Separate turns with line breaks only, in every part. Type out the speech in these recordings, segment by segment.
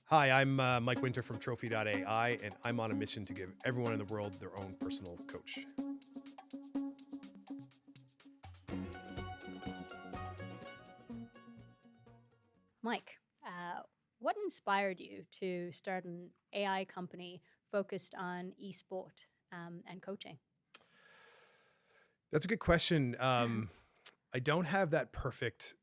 Hi, I'm Mike Winter from trophi.ai, and I'm on a mission to give everyone in the world their own personal coach.
Mike, what inspired you to start an AI company focused on esport and coaching?
That's a good question. I don't have that perfect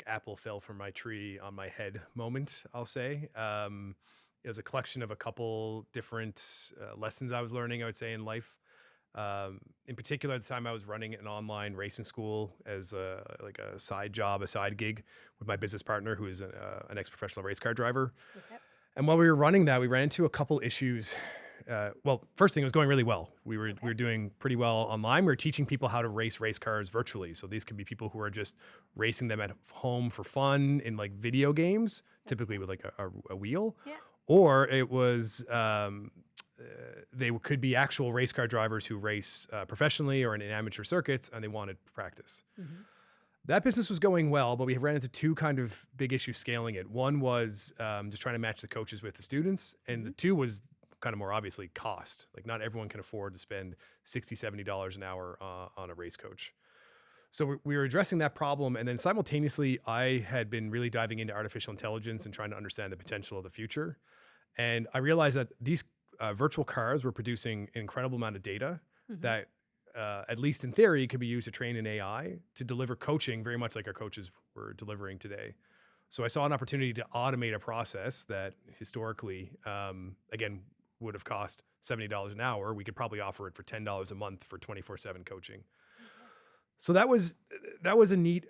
apple fell from my tree on my head moment. I'll say it was a collection of a couple different lessons I was learning. I would say in life. In particular, at the time I was running an online racing school as a side job, a side gig with my business partner, who is an ex-professional race car driver.
Okay.
And while we were running that, we ran into a couple issues. Well, first thing, it was going really well. We were doing pretty well online. We were teaching people how to race cars virtually. So these could be people who are just racing them at home for fun in like video games, typically with like a wheel,
Yeah.
or it was they could be actual race car drivers who race professionally or in amateur circuits, and they wanted practice.
Mm-hmm.
That business was going well, but we ran into two kind of big issues scaling it. One was just trying to match the coaches with the students. And the two was kind of more obviously cost. Like not everyone can afford to spend $60, $70 an hour on a race coach. So we were addressing that problem. And then simultaneously, I had been really diving into artificial intelligence and trying to understand the potential of the future. And I realized that these virtual cars were producing an incredible amount of data that at least in theory, could be used to train an AI to deliver coaching very much like our coaches were delivering today. So I saw an opportunity to automate a process that historically, again, would have cost $70 an hour. We could probably offer it for $10 a month for 24/7 coaching. So that was a neat,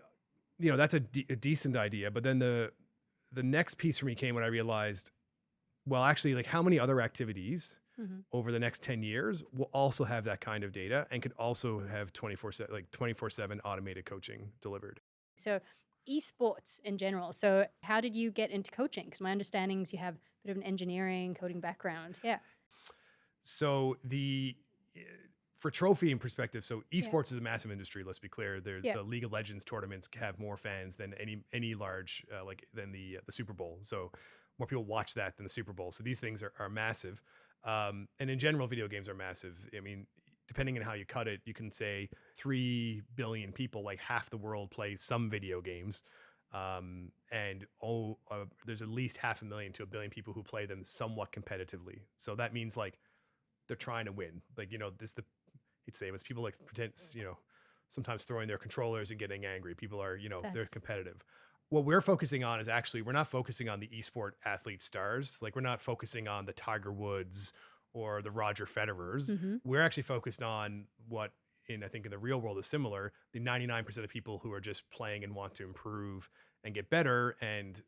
that's a decent idea. But then the next piece for me came when I realized, well, actually, like how many other activities over the next 10 years will also have that kind of data and could also have 24/7 automated coaching delivered.
So, esports in general. So, how did you get into coaching? Because my understanding is you have a bit of an engineering coding background. Yeah.
So for trophy in perspective, so
Yeah.
esports is a massive industry. Let's be clear.
Yeah.
The League of Legends tournaments have more fans than any large than the Super Bowl. So more people watch that than the Super Bowl. So these things are massive. And in general, video games are massive. I mean, depending on how you cut it, you can say 3 billion people, like half the world plays some video games. There's at least 500,000 to 1 billion people who play them somewhat competitively. So that means like they're trying to win. Like, it's people like pretend, sometimes throwing their controllers and getting angry. People are, they're competitive. What we're focusing on is actually, we're not focusing on the esport athlete stars. Like we're not focusing on the Tiger Woods or the Roger Federers. We're actually focused on what I think in the real world is similar. The 99% of people who are just playing and want to improve and get better and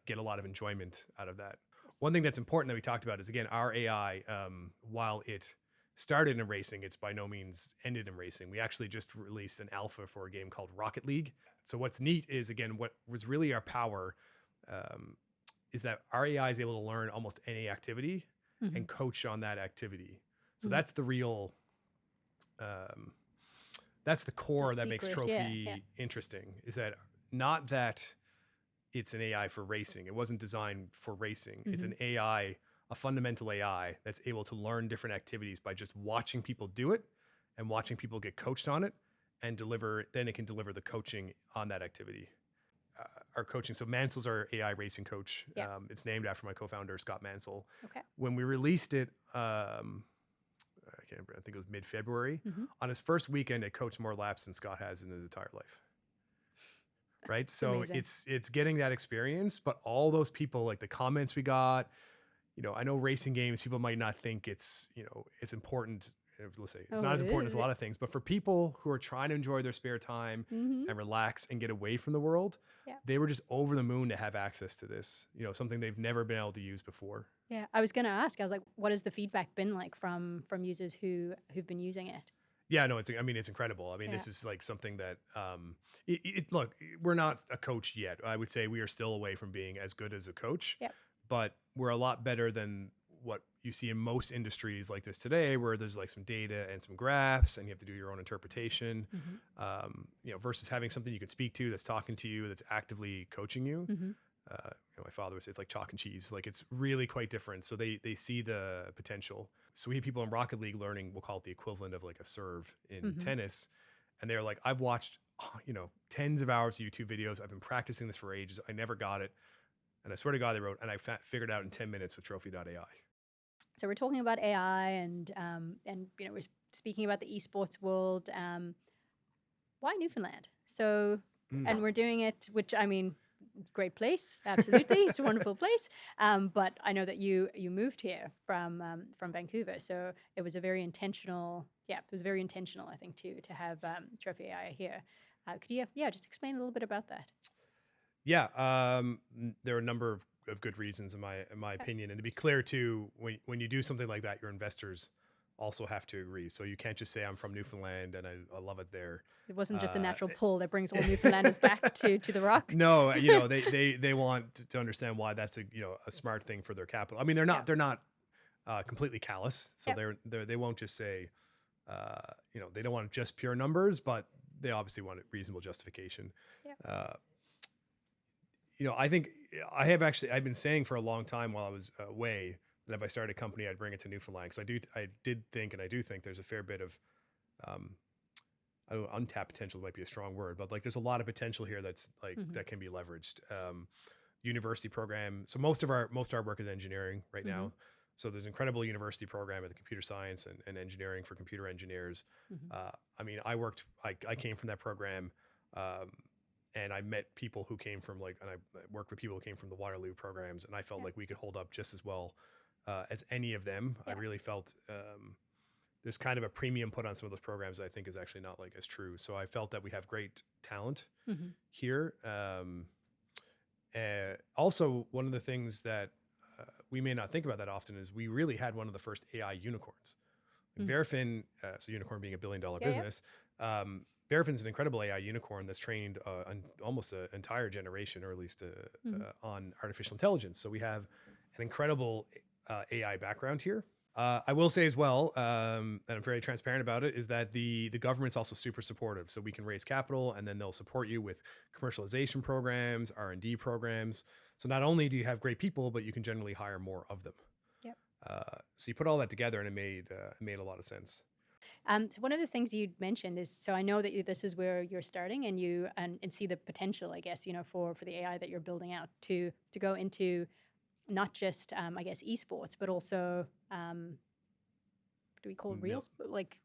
get a lot of enjoyment out of that. One thing that's important that we talked about is, again, our AI, while it started in racing, it's by no means ended in racing. We actually just released an alpha for a game called Rocket League. So what's neat is, again, what was really our power is that our AI is able to learn almost any activity and coach on that activity. So that's the real, that's the core that makes Trophy interesting, is that not that it's an AI for racing. It wasn't designed for racing. It's an AI, a fundamental AI that's able to learn different activities by just watching people do it and watching people get coached on it and then it can deliver the coaching on that activity. Our coaching, so Mansell's our AI racing coach.
Yeah.
It's named after my co-founder, Scott Mansell.
Okay.
When we released it, I think it was mid-February. On his first weekend, it coached more laps than Scott has in his entire life. Right. So it's getting that experience, but all those people, like the comments we got, I know racing games, people might not think it's important. Let's say it's not as important as a lot of things, but for people who are trying to enjoy their spare time and relax and get away from the world, they were just over the moon to have access to this, something they've never been able to use before.
Yeah. I was going to ask, I was like, what has the feedback been like from users who've been using it?
Yeah, no, it's incredible. I mean, this is like something that, look, we're not a coach yet. I would say we are still away from being as good as a coach, but we're a lot better than what you see in most industries like this today, where there's like some data and some graphs and you have to do your own interpretation, versus having something you can speak to that's talking to you, that's actively coaching you. my father would say it's like chalk and cheese. Like it's really quite different. So they see the potential. So we have people in Rocket League learning, we'll call it the equivalent of like a serve in tennis. And they're like, I've watched, tens of hours of YouTube videos. I've been practicing this for ages. I never got it. And I swear to God, they wrote, and I figured out in 10 minutes with trophi.ai.
So we're talking about AI and we're speaking about the esports world. Why Newfoundland? So, and we're doing it, which I mean, great place, absolutely, it's a wonderful place. But I know that you moved here from Vancouver, so it was a very intentional. Yeah, it was very intentional, I think, to have trophi.ai here. Could you just explain a little bit about that?
Yeah, there are a number of good reasons in my opinion, and to be clear too, when you do something like that, your investors also have to agree. So you can't just say I'm from Newfoundland and I love it there.
It wasn't just a natural pull that brings all Newfoundlanders back to the rock.
No, they want to understand why that's a smart thing for their capital. I mean, they're not completely callous, so they won't just say they don't want just pure numbers, but they obviously want a reasonable justification. I think I've been saying for a long time while I was away that if I started a company, I'd bring it to Newfoundland, because I do think there's a fair bit of I don't know, untapped potential might be a strong word, but like there's a lot of potential here that's like that can be leveraged. University program. So most of our work is engineering right now. So there's an incredible university program at the computer science and engineering for computer engineers. I mean, I came from that program. And I met people who came from and I worked with people who came from the Waterloo programs, and I felt like we could hold up just as well as any of them. I really felt there's kind of a premium put on some of those programs that I think is actually not as true. So I felt that we have great talent here. Also, one of the things that we may not think about that often is we really had one of the first AI unicorns. Verafin, so unicorn being $1 billion business, Verafin's an incredible AI unicorn that's trained on almost an entire generation, or at least on artificial intelligence. So we have an incredible AI background here. I will say as well, and I'm very transparent about it, is that the government's also super supportive. So we can raise capital, and then they'll support you with commercialization programs, R&D programs. So not only do you have great people, but you can generally hire more of them. So you put all that together, and it made a lot of sense.
So one of the things you mentioned is, so I know that this is where you're starting, and you and see the potential, I guess, for the AI that you're building out to go into not just I guess esports, but also what do we call it?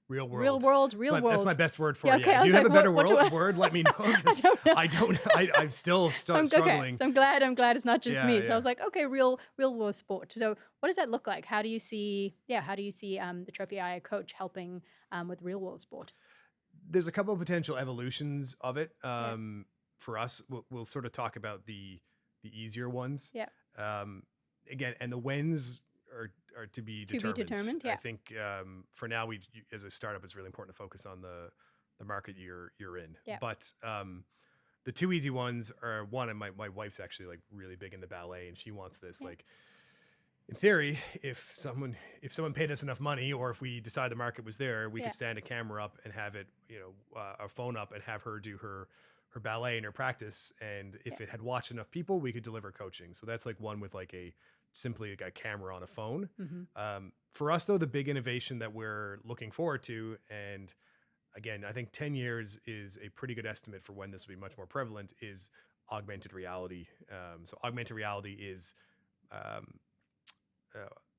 Real world?
That's my best word for it.
Okay,
Yeah. Do you have a better word? Let me know. I'm still struggling.
Okay. So I'm glad it's not just me. So I was like, okay, real world sport. So what does that look like? How do you see the trophi.ai coach helping with real world sport?
There's a couple of potential evolutions of it. For us, we'll sort of talk about the easier ones. Again, and the wins are to be determined. I think for now, we as a startup, it's really important to focus on the market you're in. But the two easy ones are one, and my wife's actually really big into ballet, and she wants this in theory, if someone paid us enough money, or if we decide the market was there, we could stand a camera up and have it, a phone up and have her do her ballet and her practice. And if it had watched enough people, we could deliver coaching. So that's one with simply a camera on a phone. For us though, the big innovation that we're looking forward to, and again, I think 10 years is a pretty good estimate for when this will be much more prevalent, is augmented reality. So augmented reality is,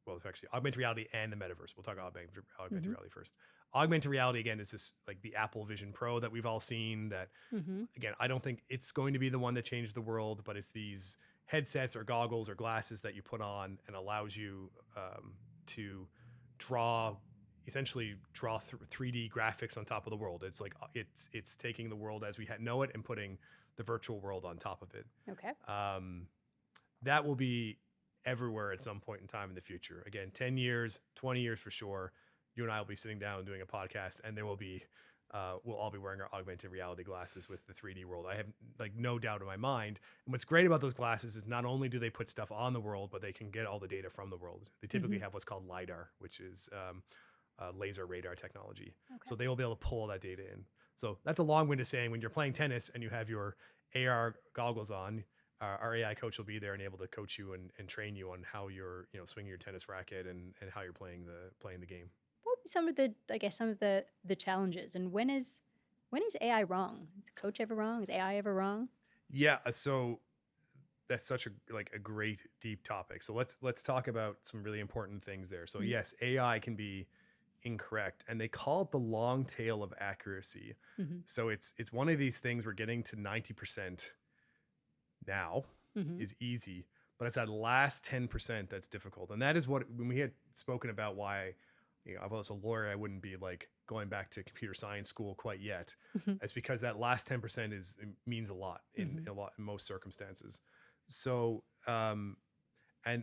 well, it's actually augmented reality and the metaverse. We'll talk augmented reality first. Augmented reality, again, is this the Apple Vision Pro that we've all seen that, again, I don't think it's going to be the one that changed the world, but it's these headsets or goggles or glasses that you put on and allows you to essentially draw 3D graphics on top of the world. It's it's taking the world as we know it and putting the virtual world on top of it.
Okay.
That will be everywhere at some point in time in the future. Again, 10 years, 20 years for sure. You and I will be sitting down and doing a podcast, and there will be, we'll all be wearing our augmented reality glasses with the 3D world. I have no doubt in my mind. And what's great about those glasses is not only do they put stuff on the world, but they can get all the data from the world. They typically have what's called LiDAR, which is laser radar technology. So they will be able to pull that data in. So that's a long way to saying when you're playing tennis and you have your AR goggles on, our AI coach will be there and able to coach you and train you on how you're, swinging your tennis racket and how you're playing the game.
What would be some of the challenges, and when is AI wrong? Is the coach ever wrong? Is AI ever wrong?
Yeah. So that's such a great deep topic. So let's talk about some really important things there. So yes, AI can be incorrect, and they call it the long tail of accuracy. So it's one of these things we're getting to 90% now is easy, but it's that last 10% that's difficult. And that is what, when we had spoken about why, if I was a lawyer, I wouldn't be like going back to computer science school quite yet. It's because that last 10% means a lot in most circumstances. So, and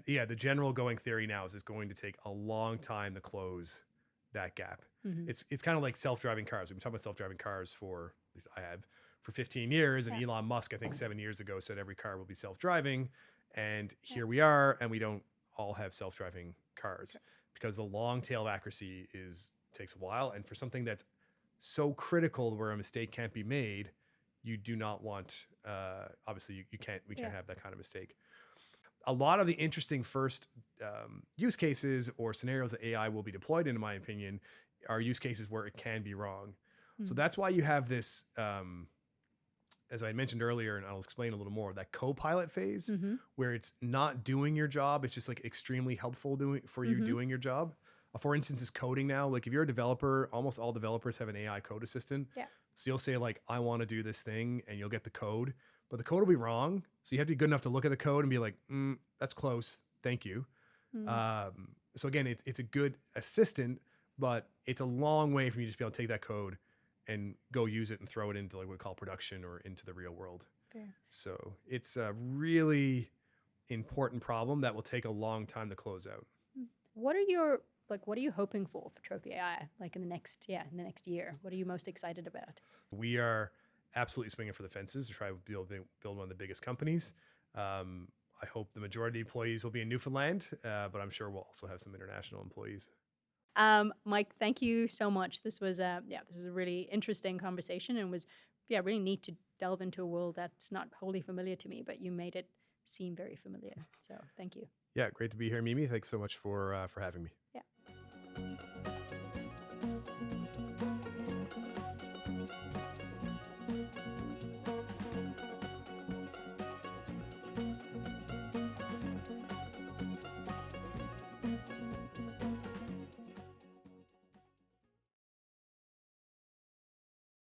yeah, the general going theory now is it's going to take a long time to close that gap. It's kind of like self-driving cars. We've been talking about self-driving cars for, at least I have, for 15 years. And Elon Musk, I think 7 years ago, said every car will be self-driving. And here we are, and we don't all have self-driving cars because the long tail of accuracy takes a while. And for something that's so critical where a mistake can't be made, you do not want, obviously we can't have that kind of mistake. A lot of the interesting first use cases or scenarios that AI will be deployed in my opinion, are use cases where it can be wrong. So that's why you have this, as I mentioned earlier, and I'll explain a little more, that co-pilot phase where it's not doing your job. It's just like extremely helpful doing your job. For instance, is coding now. Like if you're a developer, almost all developers have an AI code assistant. Yeah. So you'll say like, I want to do this thing, and you'll get the code, but the code will be wrong. So you have to be good enough to look at the code and be like, that's close. Thank you. So again, it's a good assistant, but it's a long way from you just be able to take that code and go use it and throw it into like what we call production or into the real world. Fair. So it's a really important problem that will take a long time to close out.
What are you hoping for trophi.ai, like in the next year? What are you most excited about?
We are absolutely swinging for the fences to try to build one of the biggest companies. I hope the majority of the employees will be in Newfoundland, but I'm sure we'll also have some international employees.
Mike, thank you so much. This was a really interesting conversation, and was really neat to delve into a world that's not wholly familiar to me, but you made it seem very familiar. So thank you.
Yeah, great to be here, Mimi. Thanks so much for having me.
Yeah.